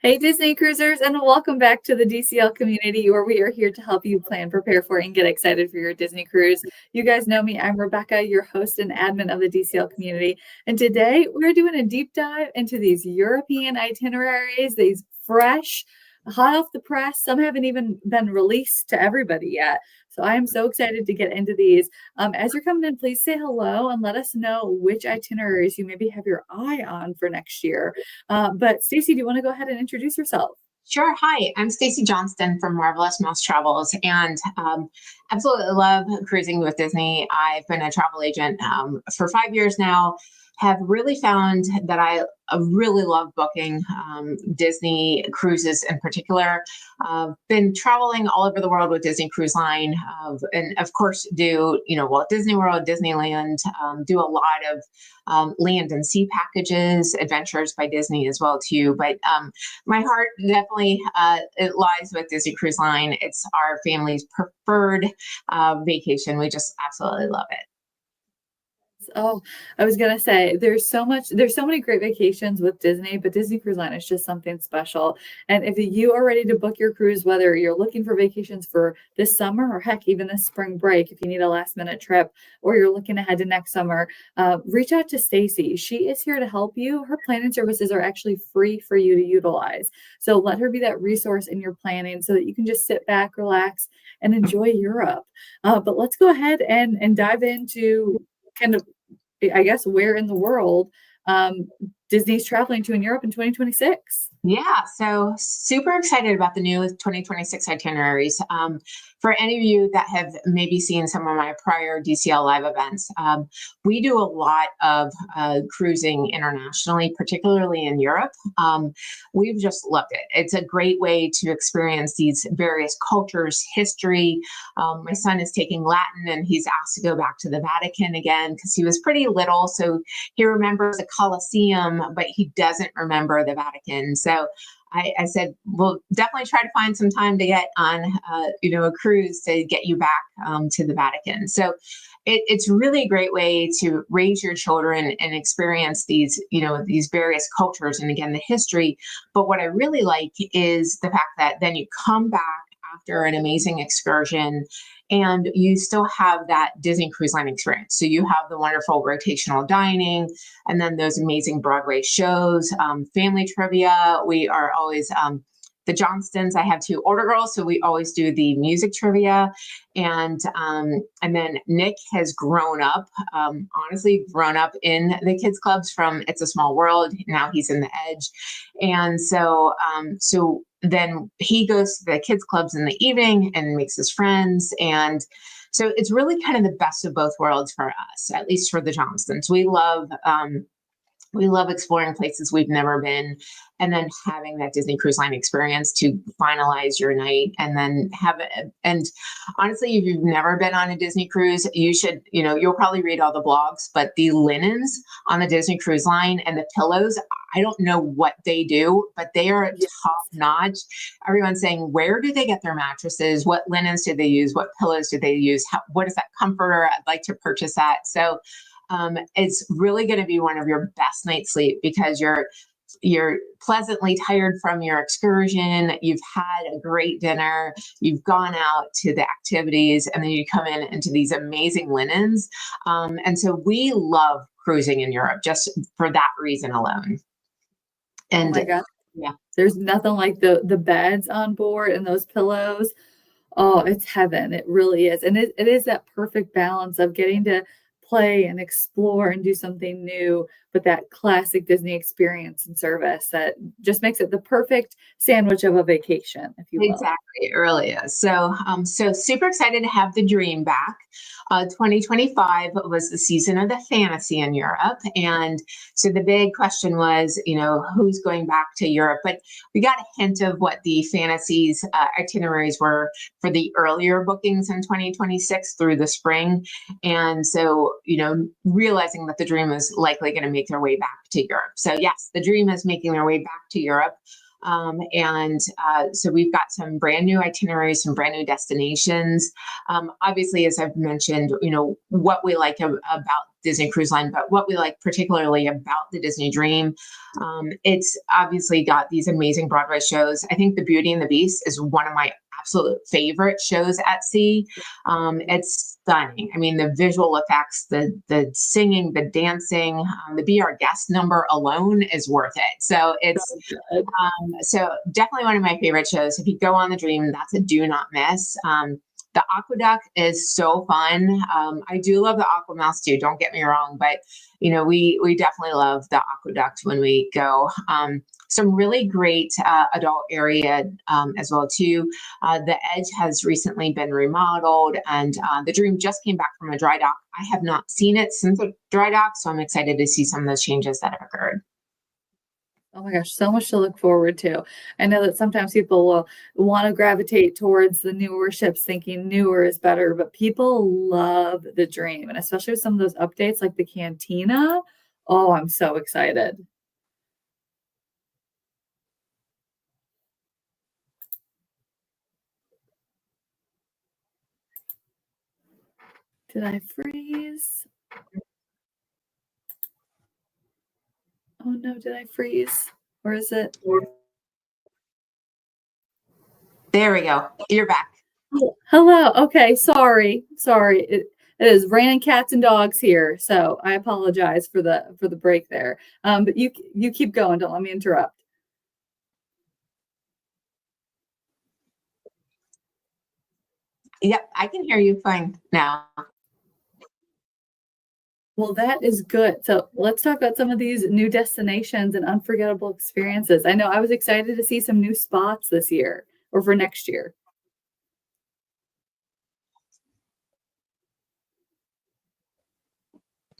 Hey, Disney cruisers, and welcome back to the DCL community where we are here to help you plan, prepare for, and get excited for your Disney cruise. You guys know me. I'm Rebecca, your host and admin of the DCL community. And today we're doing a deep dive into these European itineraries, these fresh, hot off the press. Some haven't even been released to everybody yet. So I am so excited to get into these. As you're coming in, please say hello and let us know which itineraries you maybe have your eye on for next year. But Stacey, do you want to go ahead and introduce yourself? Sure. Hi, I'm Stacey Johnston from Marvelous Mouse Travels, and absolutely love cruising with Disney. I've been a travel agent for 5 years now. Have really found that I really love booking Disney cruises in particular. Been traveling all over the world with Disney Cruise Line, and of course do Walt Disney World, Disneyland. Do a lot of land and sea packages, Adventures by Disney as well too. But my heart definitely it lies with Disney Cruise Line. It's our family's preferred vacation. We just absolutely love it. Oh, I was gonna say there's so many great vacations with Disney, but Disney Cruise Line is just something special. And if you are ready to book your cruise, whether you're looking for vacations for this summer or heck, even this spring break, if you need a last minute trip or you're looking ahead to next summer, reach out to Stacy. She is here to help you. Her planning services are actually free for you to utilize. So let her be that resource in your planning so that you can just sit back, relax, and enjoy Europe. But let's go ahead and dive into kind of I guess where in the world Disney's traveling to in Europe in 2026. Yeah, so super excited about the new 2026 itineraries. For any of you that have maybe seen some of my prior DCL live events, we do a lot of cruising internationally, particularly in Europe. We've just loved it. It's a great way to experience these various cultures, history. My son is taking Latin and he's asked to go back to the Vatican again because he was pretty little. So he remembers the Colosseum, but he doesn't remember the Vatican. So I said, we'll definitely try to find some time to get on, a cruise to get you back to the Vatican. So it's really a great way to raise your children and experience these various cultures and again, the history. But what I really like is the fact that then you come back after an amazing excursion and you still have that Disney Cruise Line experience. So you have the wonderful rotational dining and then those amazing Broadway shows, family trivia. We are always, the Johnstons, I have two older girls, so we always do the music trivia. And then Nick has honestly grown up in the kids clubs from It's a Small World. Now he's in the Edge. And so then he goes to the kids clubs in the evening and makes his friends. And so it's really kind of the best of both worlds for us, at least for the Johnstons. We love exploring places we've never been and then having that Disney Cruise Line experience to finalize your night and then have it. And honestly, if you've never been on a Disney cruise, you should, you'll probably read all the blogs, but the linens on the Disney Cruise Line and the pillows, I don't know what they do, but they are top notch. Everyone's saying, where do they get their mattresses? What linens do they use? What pillows do they use? What is that comforter? I'd like to purchase that. So it's really going to be one of your best night's sleep because you're pleasantly tired from your excursion. You've had a great dinner. You've gone out to the activities, and then you come into these amazing linens. And so we love cruising in Europe just for that reason alone. And oh my God. Yeah, There's nothing like the beds on board and those pillows. Oh, it's heaven. It really is. And it is that perfect balance of getting to play and explore and do something new, but that classic Disney experience and service that just makes it the perfect sandwich of a vacation, if you will. exactly. It really is. So super excited to have the dream back. 2025 was the season of the fantasy in Europe. And so the big question was, who's going back to Europe? But we got a hint of what the fantasies itineraries were for the earlier bookings in 2026 through the spring. And so, realizing that the dream is likely going to make their way back to Europe. So yes, the dream is making their way back to Europe. So we've got some brand new itineraries, some brand new destinations. Obviously, as I've mentioned, what we like about Disney Cruise Line, but what we like particularly about the Disney Dream, it's obviously got these amazing Broadway shows. I think The Beauty and the Beast is one of my absolute favorite shows at sea. It's stunning. I mean, the visual effects, the singing, the dancing, the Be Our Guest number alone is worth it. So it's so definitely one of my favorite shows. If you go on the Dream, that's a do not miss. The Aqueduct is so fun. I do love the Aquamouse too. Don't get me wrong, but we definitely love the Aqueduct when we go. Some really great adult area as well too. The Edge has recently been remodeled, and the Dream just came back from a dry dock. I have not seen it since the dry dock, so I'm excited to see some of those changes that have occurred. Oh my gosh, so much to look forward to. I know that sometimes people will want to gravitate towards the newer ships thinking newer is better, but people love the Dream, and especially with some of those updates like the Cantina. Oh, I'm so excited. Did I freeze? Oh no, did I freeze? Or is it? There we go. You're back. Oh, hello. Okay, sorry. Sorry. It is raining cats and dogs here, so I apologize for the break there. But you keep going. Don't let me interrupt. Yep, I can hear you fine now. Well, that is good. So let's talk about some of these new destinations and unforgettable experiences. I know I was excited to see some new spots this year or for next year.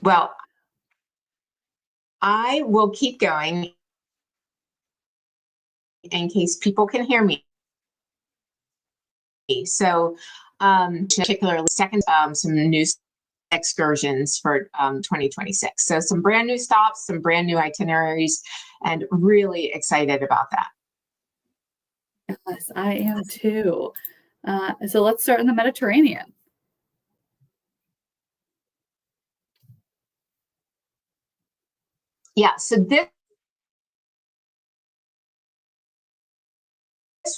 Well, I will keep going in case people can hear me. So, particularly second, some new excursions for 2026. So some brand new stops, some brand new itineraries, and really excited about that. Yes, I am too. So let's start in the Mediterranean. Yeah, so this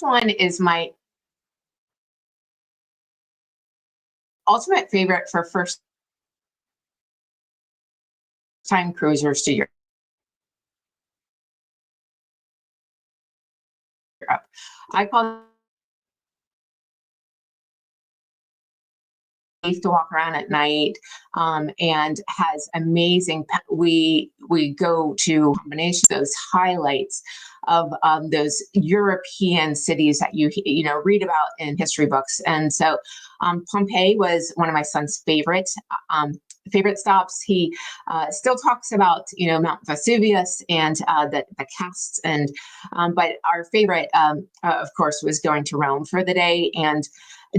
one is my ultimate favorite for first time cruisers to Europe. I call safe to walk around at night, and has amazing. We go to combinations those highlights of those European cities that you know read about in history books. And so Pompeii was one of my son's favorite stops. He still talks about Mount Vesuvius and the casts, and but our favorite, of course, was going to Rome for the day and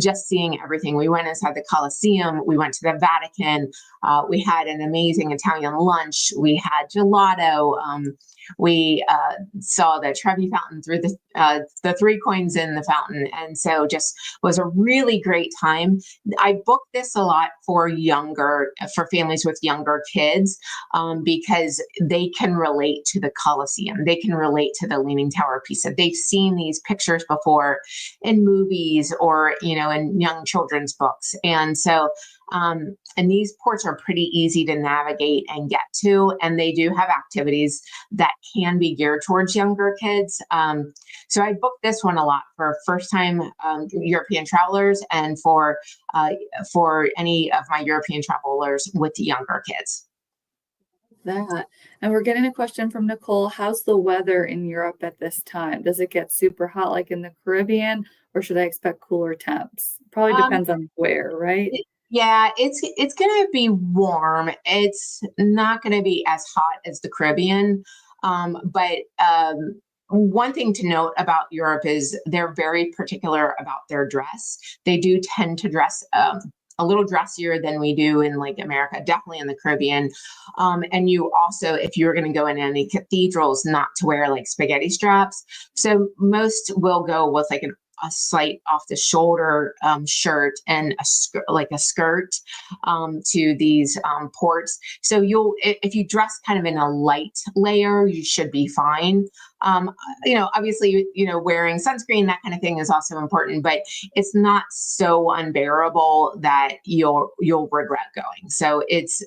just seeing everything. We went inside the Colosseum, we went to the Vatican, we had an amazing Italian lunch, we had gelato, we saw the Trevi Fountain through the three coins in the fountain, and so just was a really great time. I booked this a lot for families with younger kids, because they can relate to the Colosseum, they can relate to the Leaning Tower of Pisa. They've seen these pictures before in movies or in young children's books, and so and these ports are pretty easy to navigate and get to, and they do have activities that can be geared towards younger kids. So I booked this one a lot for first-time European travelers and for any of my European travelers with younger kids. That. And we're getting a question from Nicole. How's the weather in Europe at this time? Does it get super hot like in the Caribbean, or should I expect cooler temps? Probably depends on where, right? Yeah, it's going to be warm. It's not going to be as hot as the Caribbean. But one thing to note about Europe is they're very particular about their dress. They do tend to dress a little dressier than we do in like America, definitely in the Caribbean. And you also, if you're going to go in any cathedrals, not to wear like spaghetti straps. So most will go with like a slight off the shoulder shirt and like a skirt to these ports. So if you dress kind of in a light layer, you should be fine. Obviously, wearing sunscreen, that kind of thing is also important, but it's not so unbearable that you'll regret going. So it's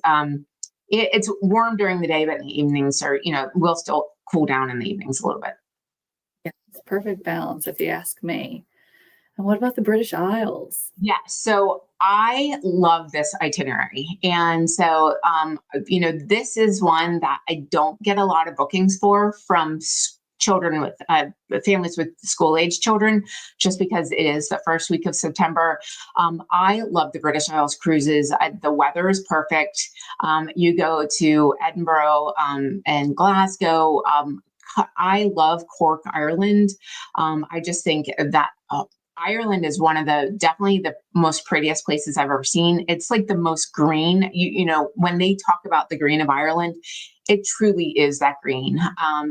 warm during the day, but in the evenings will still cool down in the evenings a little bit. Yeah, it's perfect balance if you ask me. And what about the British Isles? Yeah, so I love this itinerary. And so, this is one that I don't get a lot of bookings for from children with families with school age children, just because it is the first week of September. I love the British Isles cruises. The weather is perfect. You go to Edinburgh and Glasgow. I love Cork, Ireland. I just think that Ireland is one of definitely the most prettiest places I've ever seen. It's like the most green. When they talk about the green of Ireland, it truly is that green.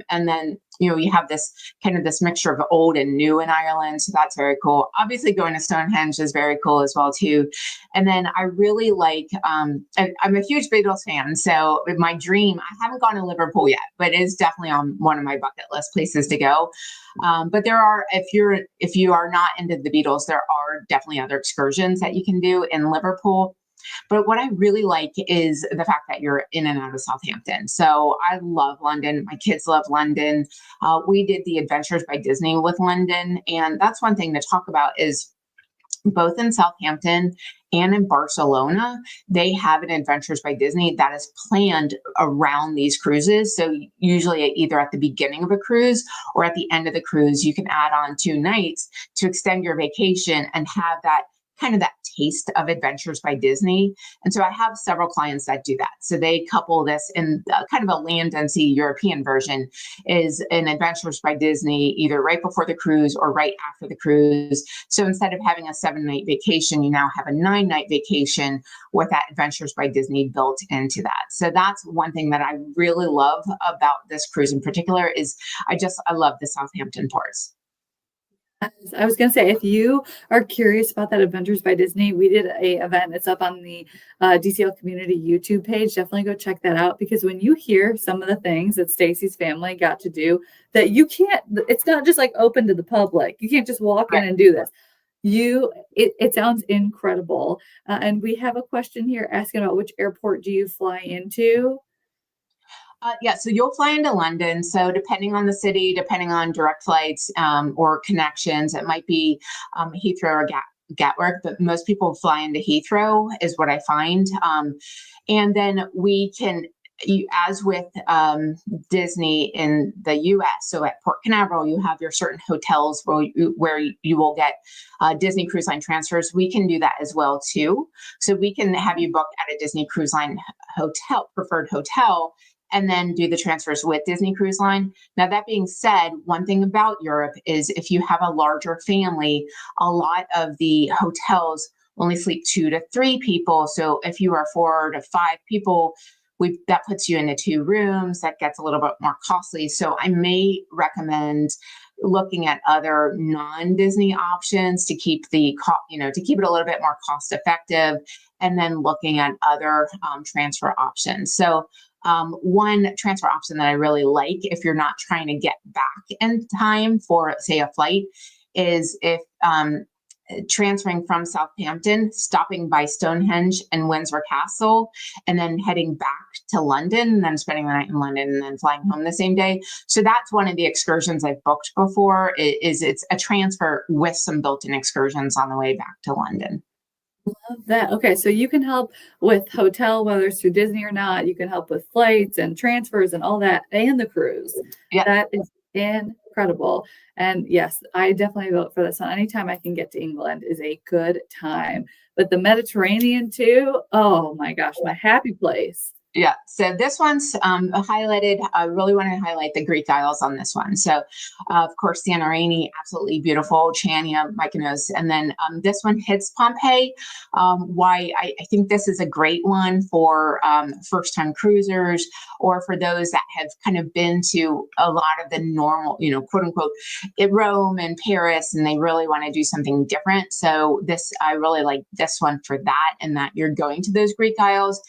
And then, you have this kind of this mixture of old and new in Ireland. So that's very cool. Obviously going to Stonehenge is very cool as well too. And then I really like, I'm a huge Beatles fan. So my dream, I haven't gone to Liverpool yet, but it is definitely on one of my bucket list places to go. But there are, if you are not into the Beatles, there are definitely other excursions that you can do in Liverpool. But what I really like is the fact that you're in and out of Southampton. So I love London. My kids love London. We did the Adventures by Disney with London. And that's one thing to talk about is both in Southampton and in Barcelona, they have an Adventures by Disney that is planned around these cruises. So usually either at the beginning of a cruise or at the end of the cruise, you can add on 2 nights to extend your vacation and have that kind of that taste of Adventures by Disney. And so I have several clients that do that. So they couple this in kind of a land and sea European version is an Adventures by Disney, either right before the cruise or right after the cruise. So instead of having a 7-night vacation, you now have a 9-night vacation with that Adventures by Disney built into that. So that's one thing that I really love about this cruise in particular is I love the Southampton ports. I was going to say, if you are curious about that Adventures by Disney, we did a event. It's up on the DCL community YouTube page. Definitely go check that out, because when you hear some of the things that Stacey's family got to do, that you can't, it's not just like open to the public. You can't just walk in and do this. It sounds incredible. And we have a question here asking about which airport do you fly into? So you'll fly into London. So depending on the city, depending on direct flights or connections, it might be Heathrow or Gatwick, but most people fly into Heathrow is what I find. And then as with Disney in the US, so at Port Canaveral, you have your certain hotels where you will get Disney Cruise Line transfers. We can do that as well too. So we can have you book at a Disney Cruise Line preferred hotel, and then do the transfers with Disney Cruise Line. Now, that being said, one thing about Europe is if you have a larger family, a lot of the hotels only sleep 2 to 3 people. So if you are 4 to 5 people, that puts you into 2 rooms. That gets a little bit more costly. So I may recommend looking at other non-Disney options to keep to keep it a little bit more cost effective, and then looking at other transfer options. So one transfer option that I really like, if you're not trying to get back in time for, say, a flight, is if transferring from Southampton, stopping by Stonehenge and Windsor Castle, and then heading back to London, and then spending the night in London, and then flying home the same day. So that's one of the excursions I've booked before. It's a transfer with some built-in excursions on the way back to London. Love that. Okay, so you can help with hotel, whether it's through Disney or not. You can help with flights and transfers and all that, and the cruise. Yeah. That is incredible. And yes, I definitely vote for this one. Anytime I can get to England is a good time. But the Mediterranean too, oh my gosh, my happy place. Yeah, so this one's highlighted. I really want to highlight the Greek Isles on this one. So, of course, Santorini, absolutely beautiful, Chania, Mykonos, and then this one hits Pompeii. Why I think this is a great one for first-time cruisers, or for those that have kind of been to a lot of the normal, quote unquote, Rome and Paris, and they really want to do something different. So I really like this one for that, and that you're going to those Greek Isles.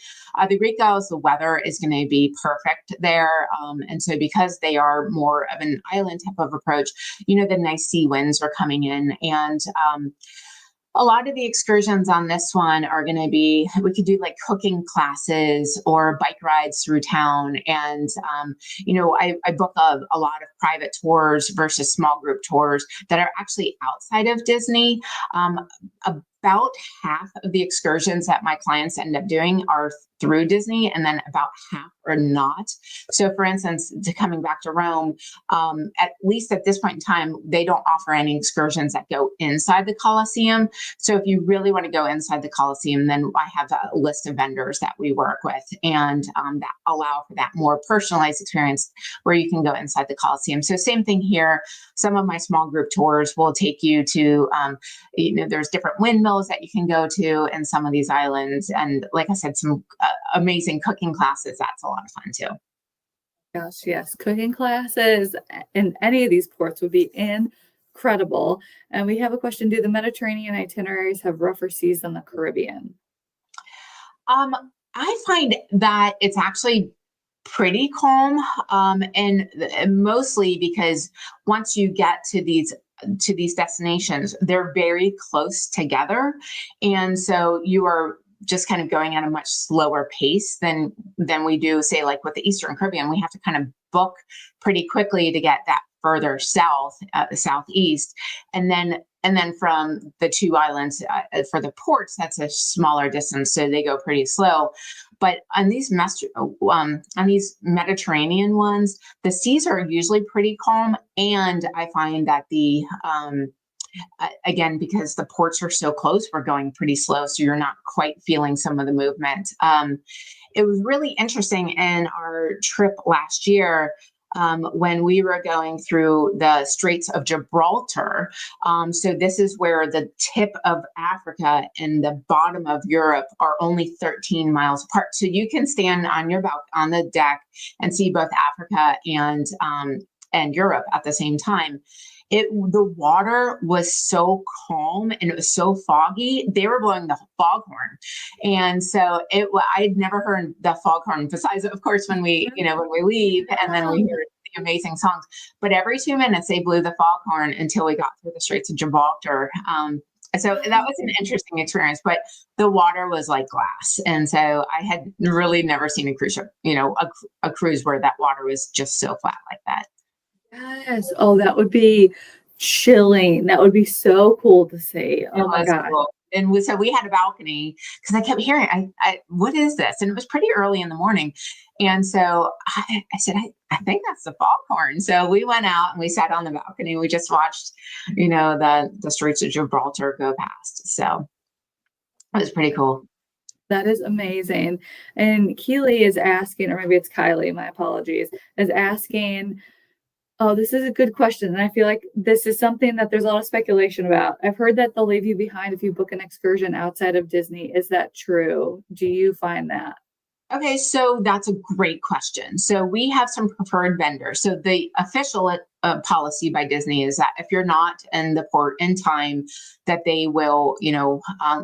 The Greek Isles, the weather is going to be perfect there. And so because they are more of an island type of approach, the nice sea winds are coming in. And a lot of the excursions on this one are going to be, we could do like cooking classes or bike rides through town. And, I book a lot of private tours versus small group tours that are actually outside of Disney. About half of the excursions that my clients end up doing are through Disney, and then about half are not. So for instance, coming back to Rome, at least at this point in time, they don't offer any excursions that go inside the Colosseum. So if you really want to go inside the Colosseum, then I have a list of vendors that we work with, and that allow for that more personalized experience where you can go inside the Colosseum. So same thing here. Some of my small group tours will take you to, there's different windmills that you can go to in some of these islands. And like I said, some amazing cooking classes. That's a lot of fun too. Gosh, yes, cooking classes in any of these ports would be incredible. And we have a question: do the Mediterranean itineraries have rougher seas than the Caribbean? I find that it's actually pretty calm, and mostly because once you get to these destinations, they're very close together, and so you are just kind of going at a much slower pace than we do, say, like with the Eastern Caribbean. We have to kind of book pretty quickly to get that further south, the southeast, and then from the two islands for the ports, that's a smaller distance, so they go pretty slow. But on these Mediterranean ones, the seas are usually pretty calm, and I find that again, because the ports are so close, we're going pretty slow, so you're not quite feeling some of the movement. It was really interesting in our trip last year, when we were going through the Straits of Gibraltar. So this is where the tip of Africa and the bottom of Europe are only 13 miles apart. So you can stand on on the deck and see both Africa and Europe at the same time. The water was so calm and it was so foggy. They were blowing the foghorn, and so I'd never heard the foghorn. Besides, of course, when we leave and then we hear the amazing songs. But every 2 minutes they blew the foghorn until we got through the Straits of Gibraltar. So that was an interesting experience. But the water was like glass, and so I had really never seen a cruise ship, a cruise where that water was just so flat like that. Yes. Oh, that would be chilling. That would be so cool to see. It Oh my was gosh. cool. And so we had a balcony because I kept hearing, what is this? And it was pretty early in the morning. And so I said, I think that's the foghorn. So we went out and we sat on the balcony. We just watched, the Straits of Gibraltar go past. So it was pretty cool. That is amazing. And Keely is asking, or maybe it's Kylie, my apologies, is asking, oh, this is a good question. And I feel like this is something that there's a lot of speculation about. I've heard that they'll leave you behind if you book an excursion outside of Disney. Is that true? Do you find that? Okay, so that's a great question. So we have some preferred vendors. So the official policy by Disney is that if you're not in the port in time, that they will,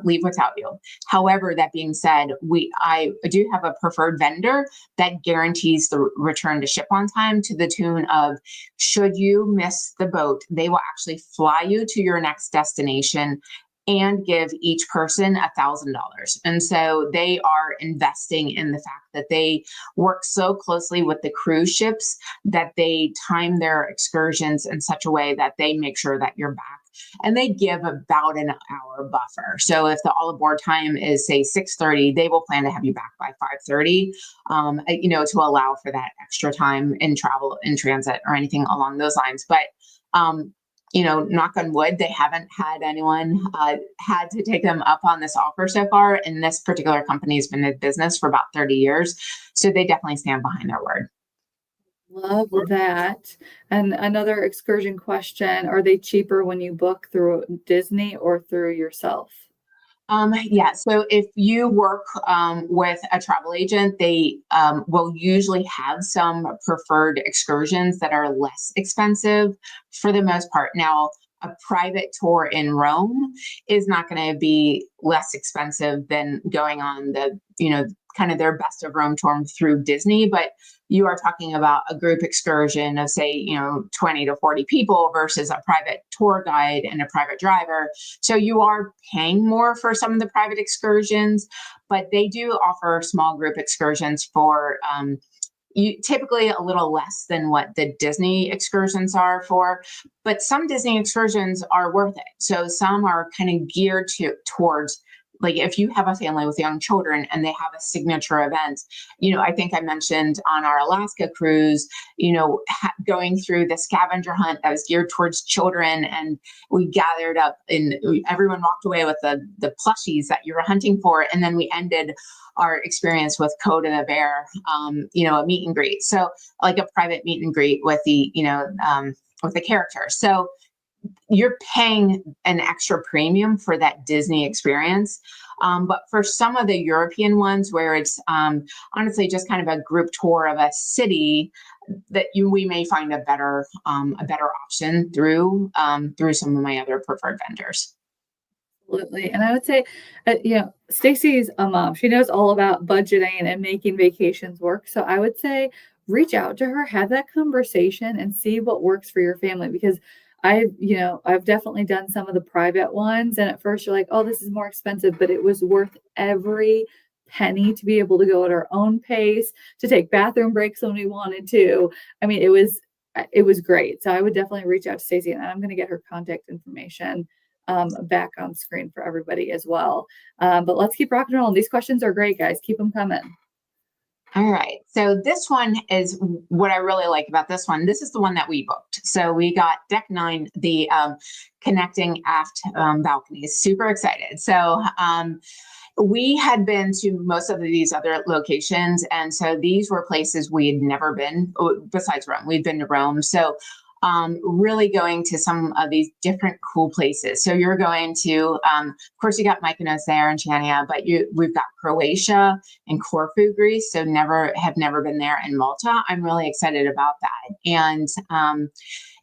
leave without you. However, that being said, I do have a preferred vendor that guarantees the return to ship on time, to the tune of, should you miss the boat, they will actually fly you to your next destination and give each person $1,000. And so they are investing in the fact that they work so closely with the cruise ships that they time their excursions in such a way that they make sure that you're back. And they give about an hour buffer. So if the all aboard time is, say, 6:30, they will plan to have you back by 5:30, to allow for that extra time in travel, in transit, or anything along those lines. But knock on wood, they haven't had anyone had to take them up on this offer so far. And this particular company has been in business for about 30 years. So they definitely stand behind their word. Love that. And another excursion question, are they cheaper when you book through Disney or through yourself? Yeah, so if you work with a travel agent, they will usually have some preferred excursions that are less expensive for the most part. Now, a private tour in Rome is not going to be less expensive than going on kind of their best of Rome tour through Disney, but you are talking about a group excursion of say, 20 to 40 people versus a private tour guide and a private driver. So you are paying more for some of the private excursions, but they do offer small group excursions for typically a little less than what the Disney excursions are for, but some Disney excursions are worth it. So some are kind of geared towards, like, if you have a family with young children and they have a signature event, I think I mentioned on our Alaska cruise, going through the scavenger hunt that was geared towards children, and we gathered up and everyone walked away with the plushies that you were hunting for, and then we ended our experience with Code of the Bear, a meet and greet. So like a private meet and greet with with the character. So you're paying an extra premium for that Disney experience. But for some of the European ones where it's honestly just kind of a group tour of a city, that we may find a better option through some of my other preferred vendors. Absolutely. And I would say, Stacey's a mom. She knows all about budgeting and making vacations work. So I would say reach out to her, have that conversation and see what works for your family. Because I've definitely done some of the private ones. And at first you're like, oh, this is more expensive, but it was worth every penny to be able to go at our own pace, to take bathroom breaks when we wanted to. I mean, it was great. So I would definitely reach out to Stacey, and I'm going to get her contact information back on screen for everybody as well. But let's keep rocking and rolling. These questions are great, guys. Keep them coming. All right. So this one is what I really like about this one. This is the one that we booked. So we got deck 9, the connecting aft balconies. Super excited. So we had been to most of these other locations. And so these were places we had never been besides Rome. We'd been to Rome. So really going to some of these different cool places. So you're going to, of course, you got Mykonos there and Chania, but we've got Croatia and Corfu, Greece. So have never been there, and Malta. I'm really excited about that.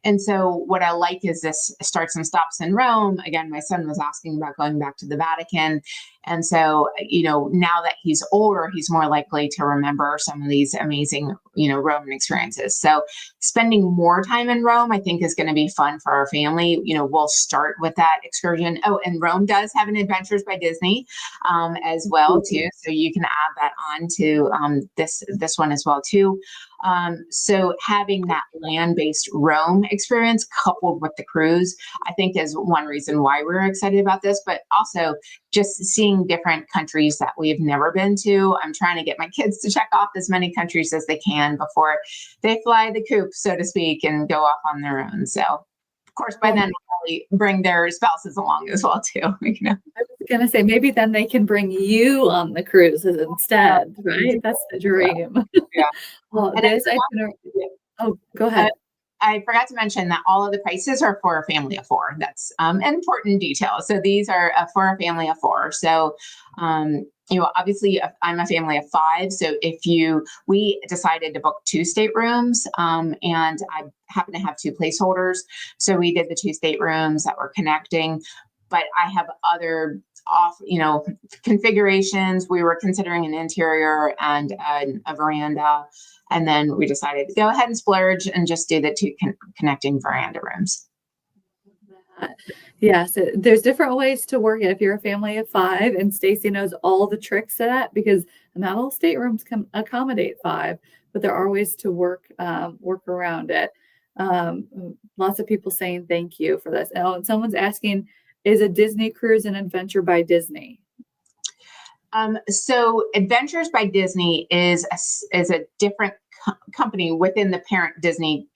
And so what I like is this starts and stops in Rome. Again, my son was asking about going back to the Vatican. And so, now that he's older, he's more likely to remember some of these amazing, Roman experiences. So spending more time in Rome, I think, is going to be fun for our family. We'll start with that excursion. Oh, and Rome does have an Adventures by Disney as well, too. So you can add that on to this one as well, too. So having that land-based Rome experience coupled with the cruise, I think is one reason why we're excited about this, but also just seeing different countries that we've never been to. I'm trying to get my kids to check off as many countries as they can before they fly the coop, so to speak, and go off on their own. So of course, by then they'll probably bring their spouses along as well, too. I was going to say, maybe then they can bring you on the cruises instead, right? That's the dream. Yeah. Well, oh, go ahead. I forgot to mention that all of the prices are for a family of 4. That's an important detail. So these are for a family of 4. So, obviously I'm a family of 5. So we decided to book 2 staterooms, and I happen to have 2 placeholders. So we did the 2 staterooms that were connecting, but I have other configurations. We were considering an interior and a veranda. And then we decided to go ahead and splurge and just do the 2 connecting veranda rooms. Yeah, so there's different ways to work it if you're a family of 5, and Stacey knows all the tricks to that, because not all staterooms can accommodate 5, but there are ways to work around it. Lots of people saying thank you for this. Oh, and someone's asking, is a Disney cruise an adventure by Disney? So Adventures by Disney is a different company within the parent Disney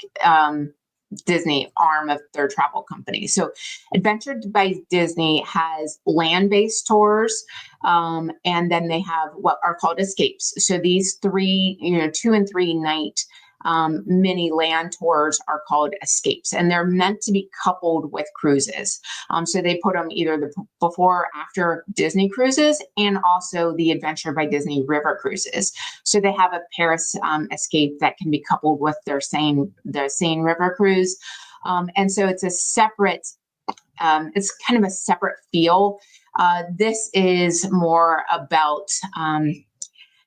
Disney arm of their travel company. So Adventure by Disney has land-based tours, and then they have what are called escapes. So these three, 2 and 3 night mini land tours are called escapes, and they're meant to be coupled with cruises. So they put them either the before or after Disney cruises, and also the Adventure by Disney river cruises. So they have a Paris escape that can be coupled with their Seine river cruise, and so it's a separate. It's kind of a separate feel. This is more about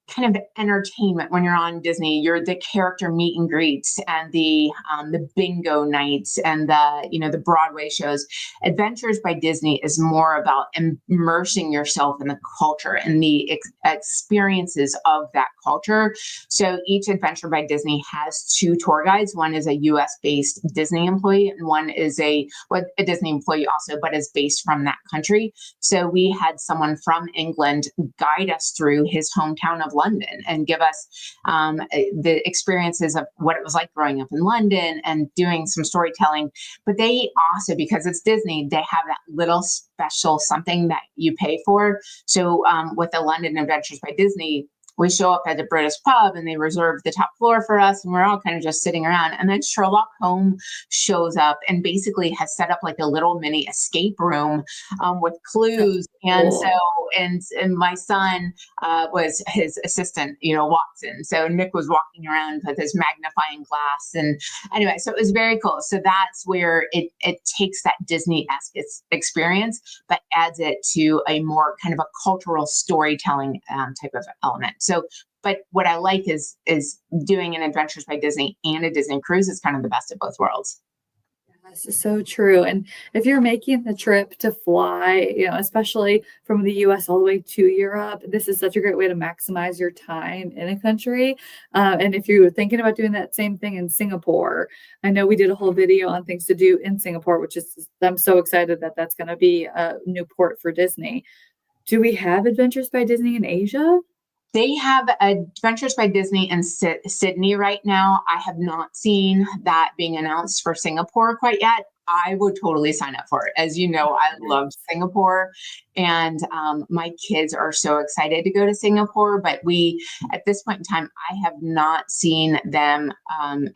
kind of entertainment. When you're on Disney, you're the character meet and greets and the bingo nights and the Broadway shows. Adventures by Disney is more about immersing yourself in the culture and the experiences of that culture. So each Adventure by Disney has 2 tour guides. One is a US based Disney employee, and one is a Disney employee also, but is based from that country. So we had someone from England guide us through his hometown of London and give us the experiences of what it was like growing up in London and doing some storytelling. But they also, because it's Disney, they have that little special something that you pay for. So with the London Adventures by Disney, we show up at the British pub and they reserve the top floor for us, and we're all kind of just sitting around. And then Sherlock Holmes shows up and basically has set up like a little mini escape room with clues. And so, and my son was his assistant, Watson. So Nick was walking around with his magnifying glass. And anyway, so it was very cool. So that's where it takes that Disney-esque experience, but adds it to a more kind of a cultural storytelling type of element. So, but what I like is doing an Adventures by Disney and a Disney cruise is kind of the best of both worlds. Yes, so true. And if you're making the trip to fly, especially from the US all the way to Europe, this is such a great way to maximize your time in a country. And if you're thinking about doing that same thing in Singapore, I know we did a whole video on things to do in Singapore, which is, I'm so excited that that's going to be a new port for Disney. Do we have Adventures by Disney in Asia? They have Adventures by Disney in Sydney right now. I have not seen that being announced for Singapore quite yet. I would totally sign up for it. As you know, I love Singapore, and my kids are so excited to go to Singapore. But at this point in time, I have not seen them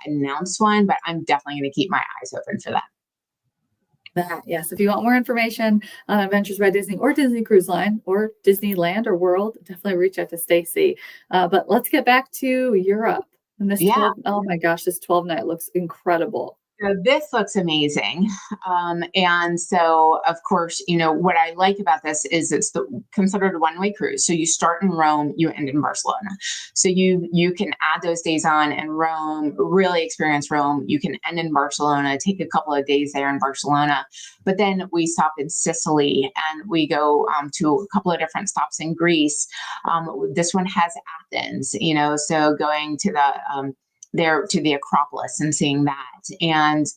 announce one, but I'm definitely going to keep my eyes open for that. Yes, if you want more information on Adventures by Disney or Disney Cruise Line or Disneyland or World, definitely reach out to Stacey. But let's get back to Europe. And this 12, oh my gosh, this 12 night looks incredible. So this looks amazing. And so, of course, what I like about this is it's considered a one-way cruise. So you start in Rome, you end in Barcelona. So you can add those days on in Rome, really experience Rome. You can end in Barcelona, take a couple of days there in Barcelona. But then we stop in Sicily and we go to a couple of different stops in Greece. This one has Athens, so going to there to the Acropolis and seeing that. And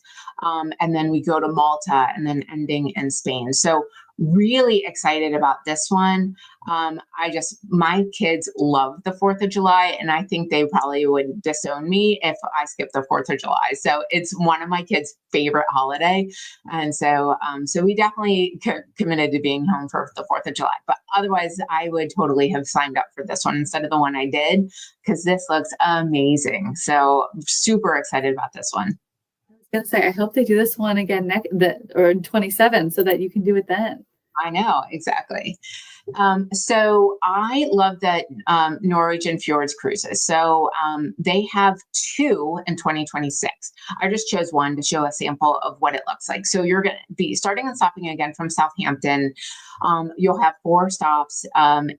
then we go to Malta and then ending in Spain. So really excited about this one. My kids love the 4th of July, and I think they probably would disown me if I skipped the 4th of July. So it's one of my kids' favorite holiday. And so, we definitely committed to being home for the 4th of July, but otherwise I would totally have signed up for this one instead of the one I did, because this looks amazing. So I'm super excited about this one. Gonna say, I hope they do this one again or in 27 so that you can do it then. I know, exactly. So I love that Norwegian Fjords cruises. So they have 2 in 2026. I just chose one to show a sample of what it looks like. So you're going to be starting and stopping again from Southampton. You'll have 4 stops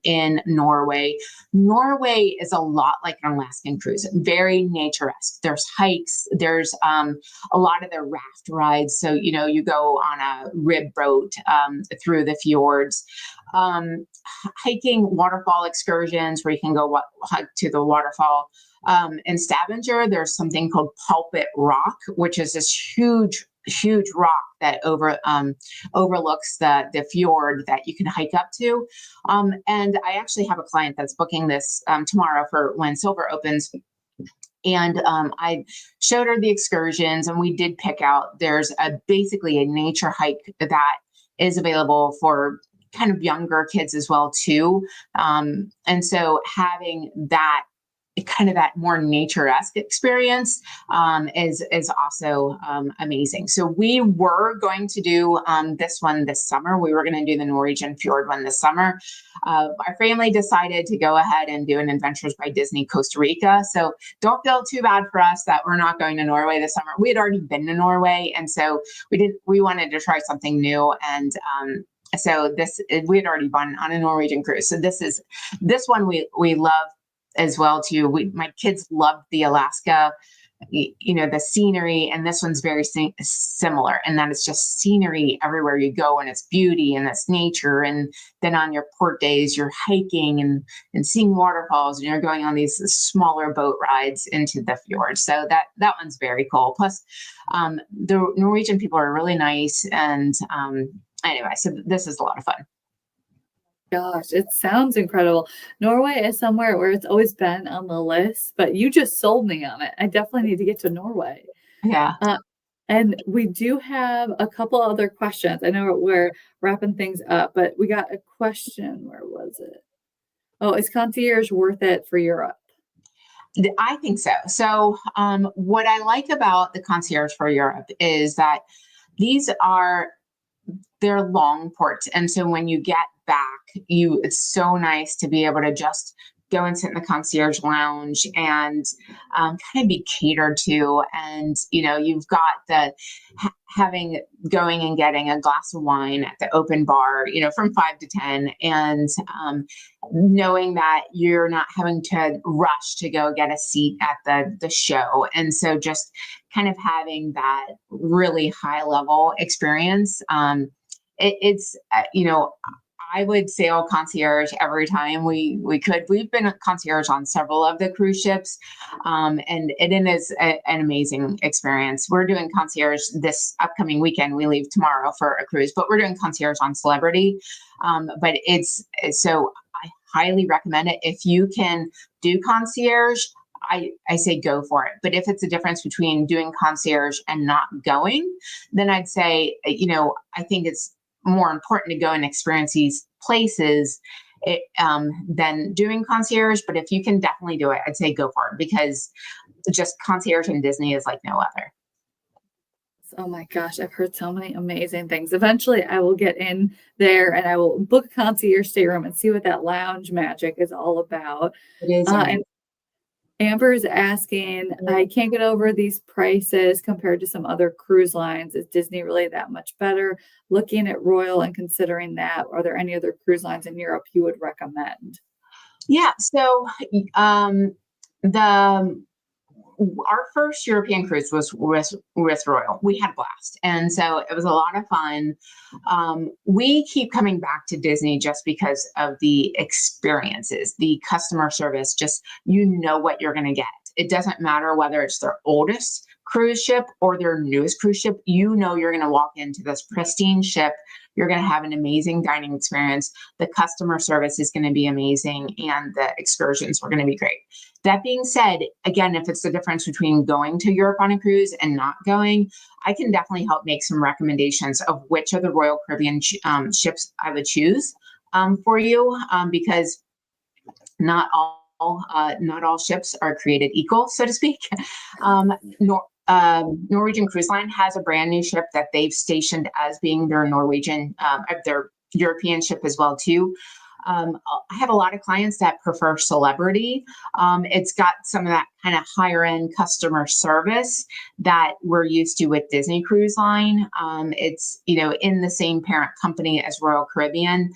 in Norway. Norway is a lot like an Alaskan cruise, very nature-esque. There's hikes. There's a lot of the raft rides. So, you go on a rib boat through the fjords. Hiking waterfall excursions where you can go hike to the waterfall. In Stavanger, there's something called Pulpit Rock, which is this huge rock that overlooks the fjord that you can hike up to. And I actually have a client that's booking this tomorrow for when Silver opens. And I showed her the excursions, and we did pick out, there's basically a nature hike that is available for kind of younger kids as well too. And so having that kind of that more nature-esque experience is also amazing. So we were going to do this one this summer. We were going to do the Norwegian Fjord one this summer. Our family decided to go ahead and do an Adventures by Disney Costa Rica. So don't feel too bad for us that we're not going to Norway this summer. We had already been to Norway, and so we wanted to try something new. And so we had already gone on a Norwegian cruise. So this one we love as well too. My kids loved the Alaska, the scenery, and this one's very similar, and that it's just scenery everywhere you go, and it's beauty and it's nature. And then on your port days, you're hiking and seeing waterfalls, and you're going on these smaller boat rides into the fjord. So that one's very cool. Plus, the Norwegian people are really nice, and anyway, so this is a lot of fun. Gosh, it sounds incredible. Norway is somewhere where it's always been on the list, but you just sold me on it. I definitely need to get to Norway. Yeah. And we do have a couple other questions. I know we're wrapping things up, but we got a question. Where was it? Oh, is concierge worth it for Europe? I think so. So what I like about the concierge for Europe is that they're long ports. And so when you get back, it's so nice to be able to just go and sit in the concierge lounge and kind of be catered to. And, you've got going and getting a glass of wine at the open bar, from 5 to 10, and knowing that you're not having to rush to go get a seat at the show. And so just kind of having that really high level experience. I would sail concierge every time we could. We've been a concierge on several of the cruise ships, and it is an amazing experience. We're doing concierge this upcoming weekend. We leave tomorrow for a cruise, but we're doing concierge on Celebrity. But so I highly recommend it. If you can do concierge, I say go for it. But if it's a difference between doing concierge and not going, then I'd say, I think it's more important to go and experience these places than doing concierge. But if you can definitely do it, I'd say go for it, because just concierge in Disney is like no other. Oh my gosh, I've heard so many amazing things. Eventually, I will get in there and I will book a concierge stateroom and see what that lounge magic is all about. It is. And Amber is asking, I can't get over these prices compared to some other cruise lines. Is Disney really that much better? Looking at Royal and considering that, are there any other cruise lines in Europe you would recommend? Yeah. So our first European cruise was with Royal. We had a blast. And so it was a lot of fun. We keep coming back to Disney just because of the experiences, the customer service, just, what you're going to get. It doesn't matter whether it's their oldest cruise ship or their newest cruise ship. You're going to walk into this pristine ship. You're going to have an amazing dining experience. The customer service is going to be amazing, and the excursions are going to be great. That being said, again, if it's the difference between going to Europe on a cruise and not going, I can definitely help make some recommendations of which of the Royal Caribbean ships I would choose for you, because not all ships are created equal, so to speak. Norwegian Cruise Line has a brand new ship that they've stationed as being their their European ship as well too. I have a lot of clients that prefer Celebrity. It's got some of that kind of higher end customer service that we're used to with Disney Cruise Line. It's, in the same parent company as Royal Caribbean.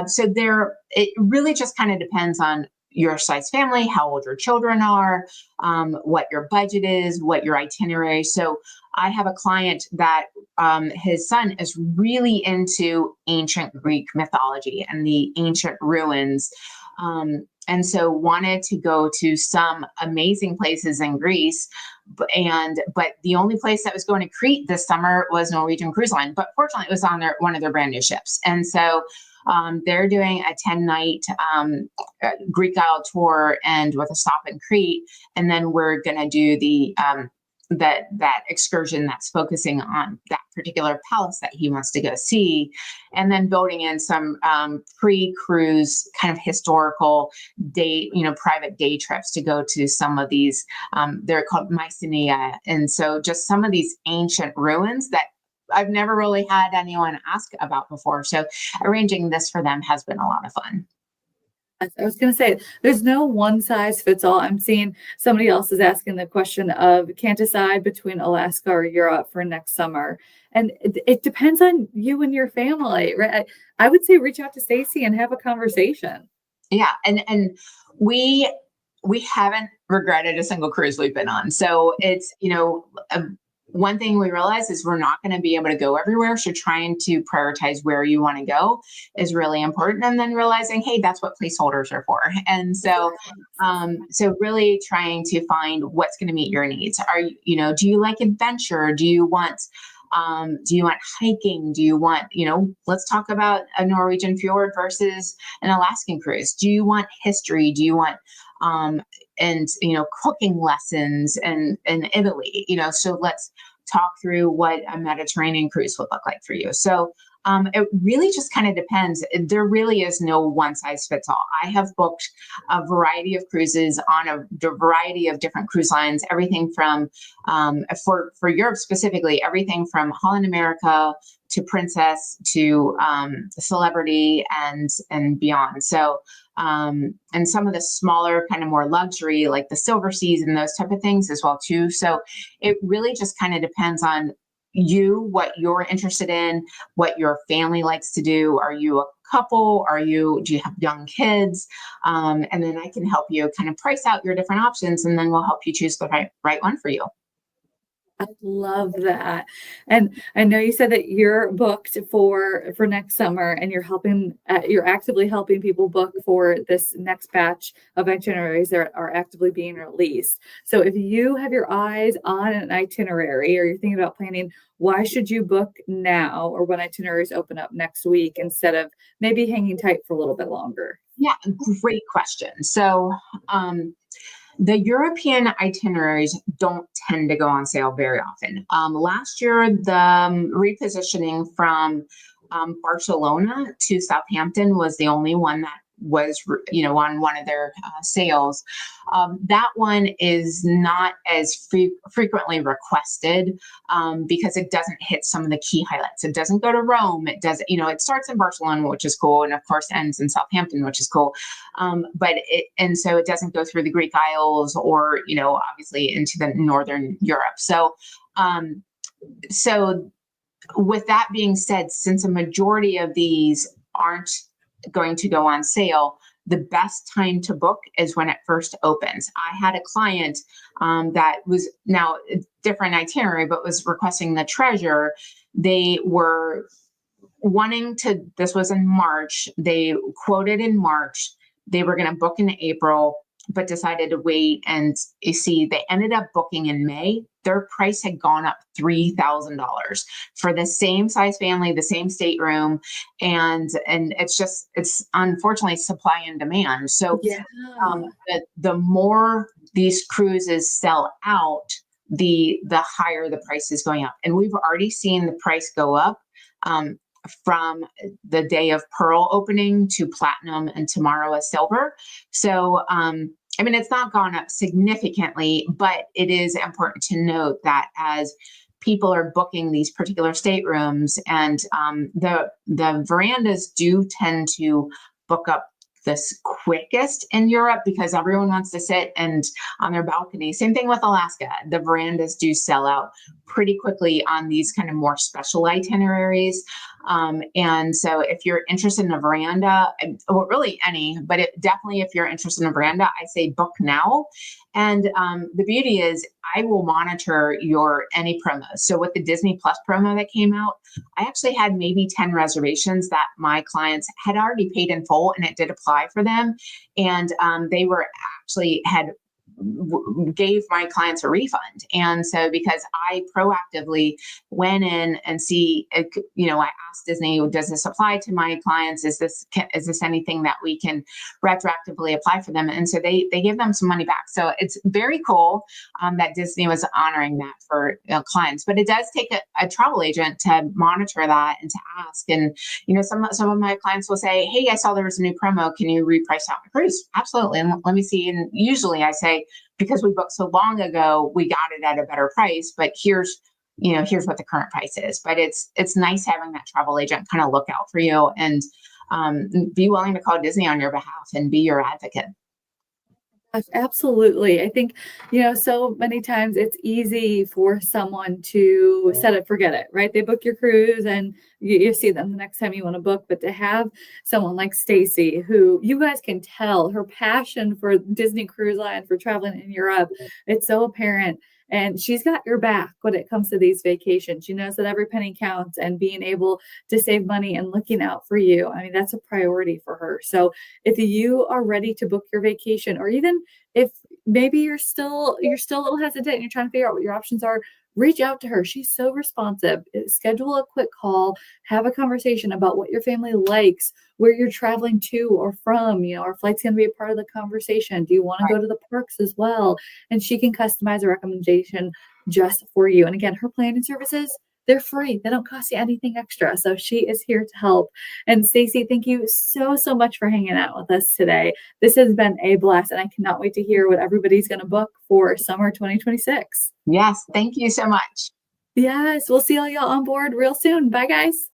So it really just kind of depends on your size family, how old your children are, what your budget is, what your itinerary. So I have a client that his son is really into ancient Greek mythology and the ancient ruins. and so wanted to go to some amazing places in Greece. But the only place that was going to Crete this summer was Norwegian Cruise Line. But fortunately, it was on one of their brand new ships. And so they're doing a 10-night Greek Isle tour and with a stop in Crete. And then we're going to do that excursion that's focusing on that particular palace that he wants to go see, and then building in some pre-cruise kind of historical day, private day trips to go to some of these. They're called Mycenae, and so just some of these ancient ruins that I've never really had anyone ask about before. So arranging this for them has been a lot of fun. I was going to say, there's no one size fits all. I'm seeing somebody else is asking the question of can't decide between Alaska or Europe for next summer. And it depends on you and your family, right? I would say reach out to Stacey and have a conversation. Yeah. And we haven't regretted a single cruise we've been on. So it's, one thing we realize is we're not going to be able to go everywhere. So trying to prioritize where you want to go is really important. And then realizing, hey, that's what placeholders are for. And so, so really trying to find what's going to meet your needs. Do you like adventure? Do you want hiking? Do you want, let's talk about a Norwegian fjord versus an Alaskan cruise. Do you want history? Do you want, cooking lessons in Italy, so let's talk through what a Mediterranean cruise would look like for you. So it really just kind of depends. There really is no one size fits all. I have booked a variety of cruises on a variety of different cruise lines, everything from, for Europe specifically, everything from Holland America to Princess to Celebrity and beyond. So, and some of the smaller kind of more luxury, like the Silver Seas and those type of things as well too. So it really just kind of depends on you, what you're interested in, what your family likes to do. Are you a couple? Do you have young kids? And then I can help you kind of price out your different options, and then we'll help you choose the right one for you. I love that. And I know you said that you're booked for next summer, and you're actively helping people book for this next batch of itineraries that are actively being released. So if you have your eyes on an itinerary or you're thinking about planning, why should you book now or when itineraries open up next week instead of maybe hanging tight for a little bit longer? Yeah, great question. So, the European itineraries don't tend to go on sale very often. Last year, the repositioning from Barcelona to Southampton was the only one that was, on one of their sales. That one is not as frequently requested because it doesn't hit some of the key highlights. It doesn't go to Rome. It does, it starts in Barcelona, which is cool, and of course ends in Southampton, which is cool. So it doesn't go through the Greek Isles or, obviously into the Northern Europe. So, so with that being said, since a majority of these aren't going to go on sale, the best time to book is when it first opens. I had a client that was now a different itinerary, but was requesting the Treasure. They were this was in March. They quoted in March. They were going to book in April, but decided to wait and see. They ended up booking in May. Their price had gone up $3,000 for the same size family, the same stateroom, and it's unfortunately supply and demand. So Yeah. The more these cruises sell out, the higher the price is going up, and we've already seen the price go up. From the day of Pearl opening to Platinum and tomorrow is Silver. So, it's not gone up significantly, but it is important to note that as people are booking these particular staterooms and the verandas do tend to book up this quickest in Europe because everyone wants to sit and on their balcony. Same thing with Alaska. The verandas do sell out pretty quickly on these kind of more special itineraries. And so if you're interested in a veranda, well, really any, but definitely if you're interested in a veranda, I say book now. And the beauty is I will monitor your any promos. So with the Disney Plus promo that came out, I actually had maybe 10 reservations that my clients had already paid in full, and it did apply for them. And they were actually had gave my clients a refund. And so because I proactively went in and I asked Disney, does this apply to my clients? Is this anything that we can retroactively apply for them? And so they give them some money back. So it's very cool that Disney was honoring that for clients. But it does take a travel agent to monitor that and to ask. And some of my clients will say, hey, I saw there was a new promo. Can you reprice out my cruise? Absolutely. And let me see. And usually I say, because we booked so long ago, we got it at a better price, but here's what the current price is. But it's nice having that travel agent kind of look out for you and be willing to call Disney on your behalf and be your advocate. Absolutely. I think, so many times it's easy for someone to set it, forget it, right? They book your cruise and you see them the next time you want to book. But to have someone like Stacey, who you guys can tell her passion for Disney Cruise Line, for traveling in Europe, it's so apparent. And she's got your back when it comes to these vacations. She knows that every penny counts, and being able to save money and looking out for you. I mean, that's a priority for her. So if you are ready to book your vacation, or even if maybe you're still a little hesitant and you're trying to figure out what your options are, reach out to her. She's so responsive. Schedule a quick call, have a conversation about what your family likes, where you're traveling to or from. Our flight's going to be a part of the conversation. Do you want to go to the parks as well? And she can customize a recommendation just for you. And again, her planning services, they're free. They don't cost you anything extra. So she is here to help. And Stacey, thank you so, so much for hanging out with us today. This has been a blast, and I cannot wait to hear what everybody's going to book for summer 2026. Yes, thank you so much. Yes, we'll see all y'all on board real soon. Bye, guys.